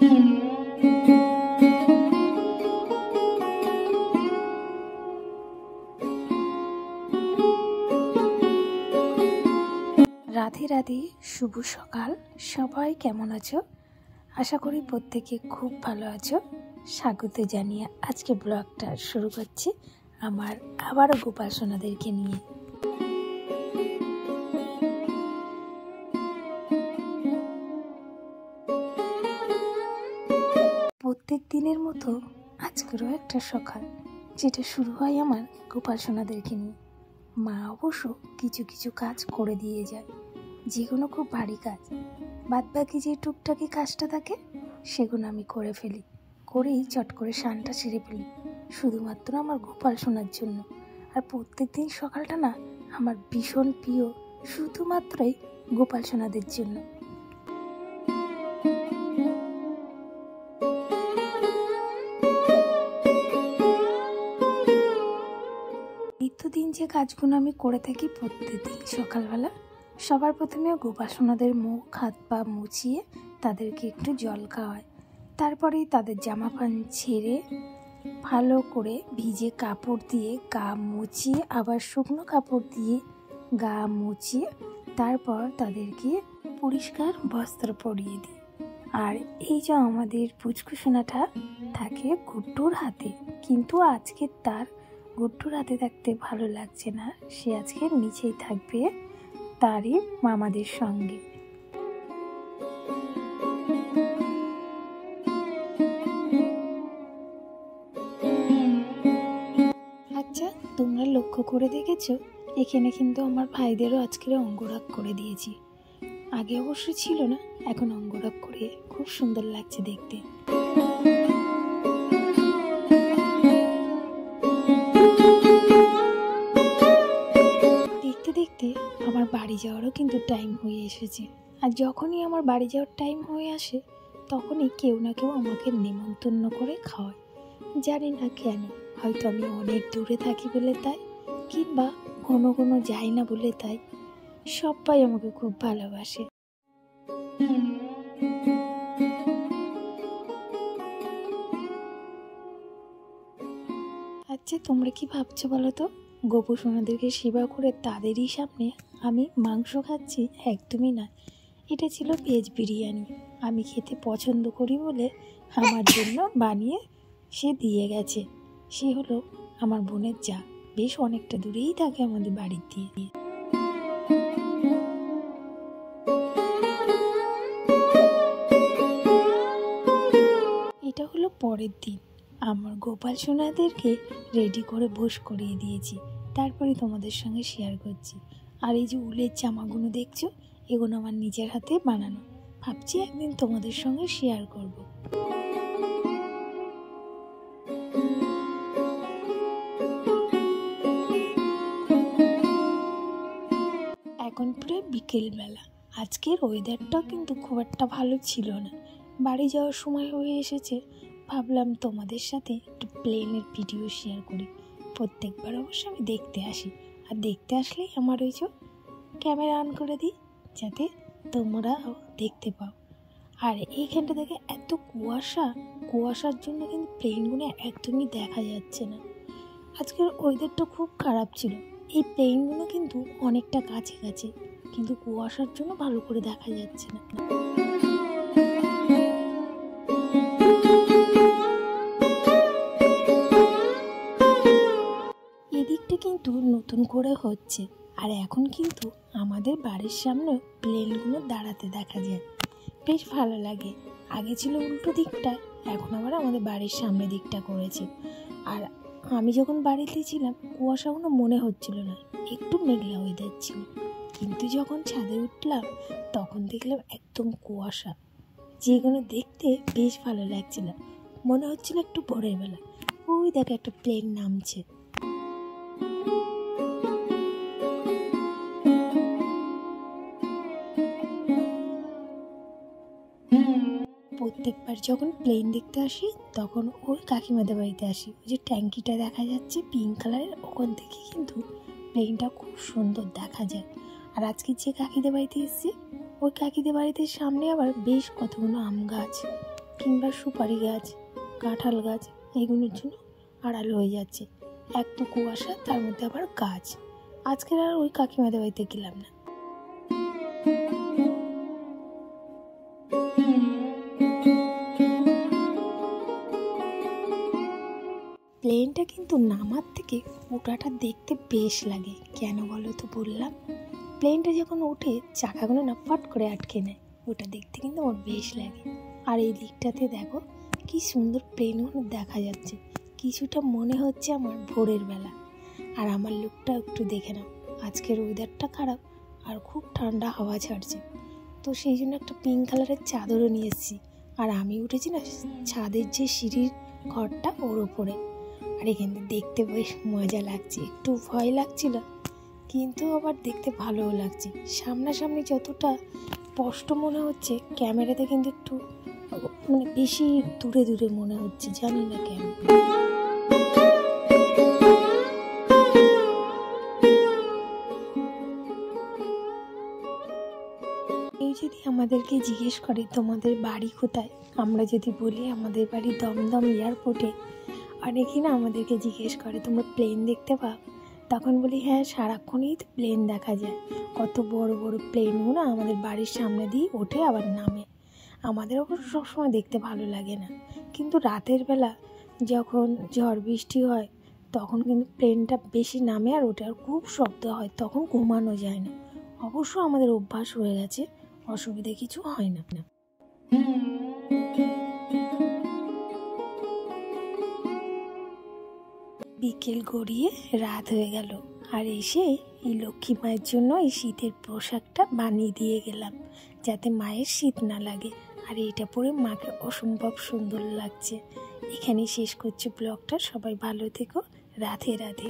রাধে রাধে, শুভ সকাল। সবাই কেমন আছো? আশা করি প্রত্যেকে খুব ভালো আছো। স্বাগত জানিয়ে আজকে ব্লগটা শুরু করছি আমার আবারও গোপাল সোনাদেরকে নিয়ে। প্রত্যেক দিনের মতো আজকেরও একটা সকাল, যেটা শুরু হয় আমার গোপাল সোনাদেরকে নিয়ে। মা অবশ্য কিছু কিছু কাজ করে দিয়ে যায়, যেগুলো খুব ভারী কাজ। বাদ বাকি যে টুকটাকি কাজটা থাকে সেগুলো আমি করে ফেলি, করেই চট করে স্নানটা সেরে ফেলি, শুধুমাত্র আমার গোপাল সোনার জন্য। আর প্রত্যেক দিন সকালটা না আমার ভীষণ প্রিয়, শুধুমাত্রই গোপাল সোনাদের জন্য। নিত্যদিন যে কাজগুলো আমি করে থাকি প্রত্যেকদিন সকালবেলা, সবার প্রথমে গোপাল সোনাদের মুখ হাত পা মুছিয়ে তাদেরকে একটু জল খাওয়ায়। তারপরেই তাদের জামা প্যান্ট ছেড়ে ভালো করে ভিজে কাপড় দিয়ে গা মুছিয়ে, আবার শুকনো কাপড় দিয়ে গা মুছিয়ে তারপর তাদেরকে পরিষ্কার বস্ত্র পরিয়ে দিই। আর এই যে আমাদের পুচকু সোনাটা থাকে গুড্ডুর হাতে, কিন্তু আজকে তার গুড্ডুর হাতে থাকতে ভালো লাগছে না, সে আজকে নিচেই থাকবে তারই মামাদের সঙ্গে। আচ্ছা, তোমরা লক্ষ্য করে দেখেছো এখানে কিন্তু আমার ভাইদেরও আজকের অঙ্গরাগ করে দিয়েছি। আগে অবশ্য ছিল না, এখন অঙ্গরাগ করে খুব সুন্দর লাগছে দেখতে। দেখতে দেখতে আমার বাড়ি যাওয়ারও কিন্তু টাইম হয়ে এসেছে। আর যখনই আমার বাড়ি যাওয়ার টাইম হয়ে আসে তখনই কেউ না কেউ আমাকে নেমন্তন্ন করে খাওয়ায়। জানি না কেন, হয়তো আমি অনেক দূরে থাকি বলে তাই, কিংবা ঘন ঘন যাই না বলে তাই, সবাই আমাকে খুব ভালোবাসে। আচ্ছা, তোমরা কি ভাবছো বলো তো? গোপু সোনাদেরকে সেবা করে তাদেরই সামনে আমি মাংস খাচ্ছি? একদমই না, এটা ছিল ভেজ বিরিয়ানি। আমি খেতে পছন্দ করি বলে আমার জন্য বানিয়ে সে দিয়ে গেছে। সে হলো আমার বোনের যা, বেশ অনেকটা দূরেই থাকে আমাদের বাড়ির দিয়ে। এটা হলো পরের দিন। আমার গোপাল সোনাদেরকে রেডি করে বস করিয়ে দিয়েছি, তারপরে তোমাদের সঙ্গে শেয়ার করছি। আর এই যে উলের জামাগুলো দেখছো, এগুলো আমার নিজের হাতে বানানো। ভাবছি একদিন তোমাদের সঙ্গে শেয়ার করব। এখন প্রায় বিকেলবেলা। আজকের ওয়েদারটাও কিন্তু খুব একটা ভালো ছিল না। বাড়ি যাওয়ার সময় হয়ে এসেছে, ভাবলাম তোমাদের সাথে একটু প্লেনের ভিডিও শেয়ার করি। প্রত্যেকবার অবশ্য আমি দেখতে আসি, আর দেখতে আসলেই আমার ওই যে ক্যামেরা অন করে দিই যাতে তোমরাও দেখতে পাও। আর এইখানটা দেখে এত কুয়াশার জন্য কিন্তু প্লেনগুলো একদমই দেখা যাচ্ছে না। আজকের ওয়েদারটা খুব খারাপ ছিল, এই প্লেনগুলো কিন্তু অনেকটা কাছে কাছে, কিন্তু কুয়াশার জন্য ভালো করে দেখা যাচ্ছে না। এদিকটা কিন্তু নতুন করে হচ্ছে, আর এখন কিন্তু আমাদের বাড়ির সামনে প্লেনগুলো দাঁড়াতে দেখা যায়, বেশ ভালো লাগে। আগে ছিল উল্টো দিকটা, এখন আবার আমাদের বাড়ির সামনে দিকটা করেছে। আর আমি যখন বাড়িতে ছিলাম কুয়াশাগুলো মনে হচ্ছিল না, একটু মেঘলা ওয়েদার ছিল, কিন্তু যখন ছাদে উঠলাম তখন দেখলাম একদম কুয়াশা, যেগুলো দেখতে বেশ ভালো লাগছিল। মনে হচ্ছিল একটু ভোরের বেলা। ওই দেখো একটা প্লেন নামছে। প্রত্যেকবার যখন প্লেন দেখতে আসি তখন ওই কাকিমাদের বাড়িতে আসি, ওই যে ট্যাঙ্কিটা দেখা যাচ্ছে পিঙ্ক কালারের, ওখান থেকে কিন্তু প্লেনটা খুব সুন্দর দেখা যায়। আর আজকে যে কাকিদের বাড়িতে এসেছি, ওই কাকিদের বাড়িতে সামনে আবার বেশ কতগুলো আম গাছ, কিংবা সুপারি গাছ, কাঁঠাল গাছ এগুলোর জন্য আড়াল হয়ে যাচ্ছে। এক তো কুয়াশা, তার মধ্যে আবার গাছ। আজকের আর ওই কাকিমাদের বাড়িতে গেলাম না। প্লেনটা কিন্তু নামার থেকে ওঠাটা দেখতে বেশ লাগে। কেন বলো তো বললাম, প্লেনটা যখন ওঠে চাকাগুলো না ফট করে আটকে নেয়, ওটা দেখতে কিন্তু আমার বেশ লাগে। আর এই দিকটাতে দেখো কি সুন্দর প্লেনগুলো দেখা যাচ্ছে। কিছুটা মনে হচ্ছে আমার ভোরের বেলা। আর আমার লুকটা একটু দেখে নাও, আজকের ওয়েদারটা খারাপ আর খুব ঠান্ডা হাওয়া ছাড়ছে, তো সেই জন্য একটা পিঙ্ক কালারের চাদরও নিয়ে এসেছি। আর আমি উঠেছি না ছাদের যে সিঁড়ির ঘরটা, ওর ওপরে। আর এখানে দেখতে বেশ মজা লাগছে, একটু ভয় লাগছিল কিন্তু আবার দেখতে ভালোও লাগছে। সামনাসামনি যতটা স্পষ্ট মনে হচ্ছে, ক্যামেরাতে কিন্তু একটু বেশি দূরে দূরে মনে হচ্ছে, জানি না কেন। এই যদি আমাদেরকে জিজ্ঞেস করে তোমাদের বাড়ি কোথায়, আমরা যদি বলি আমাদের বাড়ি দমদম এয়ারপোর্টে, অনেকেই না আমাদেরকে জিজ্ঞেস করে তোমরা প্লেন দেখতে পাও, তখন বলি হ্যাঁ সারাক্ষণই তো প্লেন দেখা যায়। কত বড় বড় প্লেনগুলো আমাদের বাড়ির সামনে দিয়ে ওঠে আবার নামে। আমাদের অবশ্য সবসময় দেখতে ভালো লাগে না, কিন্তু রাতের বেলা যখন ঝড় বৃষ্টি হয় তখন কিন্তু প্লেনটা বেশি নামে আর ওঠে, আর খুব শব্দ হয়, তখন ঘুমানো যায় না। অবশ্য আমাদের অভ্যাস হয়ে গেছে, অসুবিধে কিছু হয় না। বিকেল গড়িয়ে রাত হয়ে গেল, আর এসে এই লক্ষ্মী মায়ের জন্য এই শীতের পোশাকটা বানিয়ে দিয়ে গেলাম, যাতে মায়ের শীত না লাগে। আর এইটা পরে মাকে অসম্ভব সুন্দর লাগছে। এখানেই শেষ করছি ব্লগটা। সবাই ভালো থেকো। রাধে রাধে।